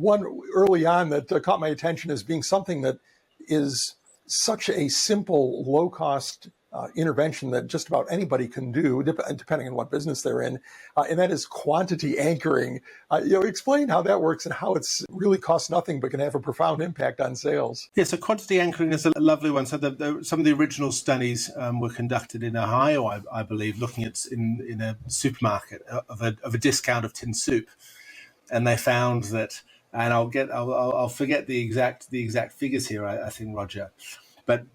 one early on that caught my attention as being something that is such a simple, low-cost intervention that just about anybody can do, depending on what business they're in, and that is quantity anchoring. Explain how that works and how it's really costs nothing but can have a profound impact on sales. Yeah, so quantity anchoring is a lovely one. So some of the original studies were conducted in Ohio, I believe, looking at in a supermarket of a discount of tin soup, and they found that. And I'll forget the exact figures here. I think, Roger, but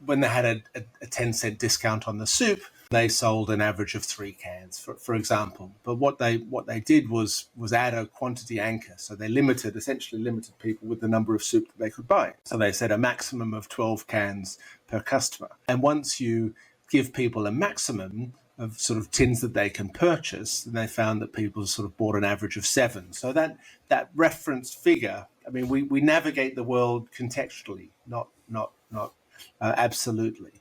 when they had a 10-cent discount on the soup, they sold an average of 3 cans, for example. But what they did was add a quantity anchor. So they essentially limited people with the number of soup that they could buy. So they said a maximum of 12 cans per customer. And once you give people a maximum of sort of tins that they can purchase, and they found that people sort of bought an average of 7. So that reference figure, I mean, we navigate the world contextually, not absolutely.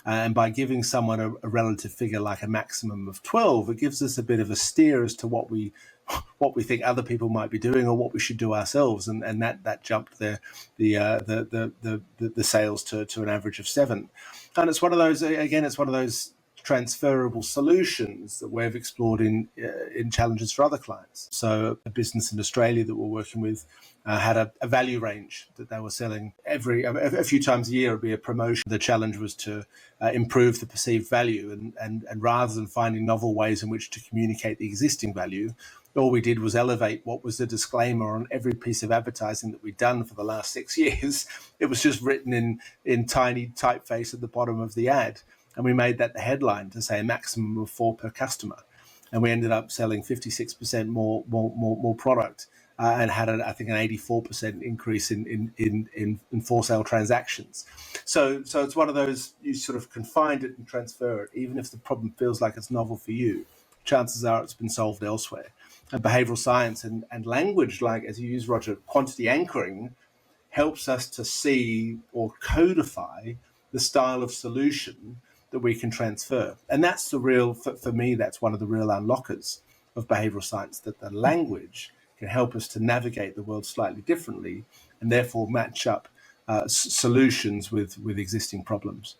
And by giving someone a relative figure like a maximum of 12, it gives us a bit of a steer as to what we think other people might be doing or what we should do ourselves, and that jumped the sales to an average of 7. And it's one of those transferable solutions that we've explored in challenges for other clients. So a business in Australia that we're working with had a value range that they were selling a few times a year. It would be a promotion. The challenge was to improve the perceived value, and rather than finding novel ways in which to communicate the existing value, all we did was elevate what was the disclaimer on every piece of advertising that we'd done for the last 6 years. It was just written in tiny typeface at the bottom of the ad. And we made that the headline to say a maximum of 4 per customer. And we ended up selling 56% more product and had, I think, an 84% increase in for sale transactions. So it's one of those, you sort of can find it and transfer it, even if the problem feels like it's novel for you. Chances are it's been solved elsewhere. And behavioral science and language, like as you use, Roger, quantity anchoring, helps us to see or codify the style of solution that we can transfer. And that's for me, that's one of the real unlockers of behavioral science, that the language can help us to navigate the world slightly differently and therefore match up solutions with existing problems.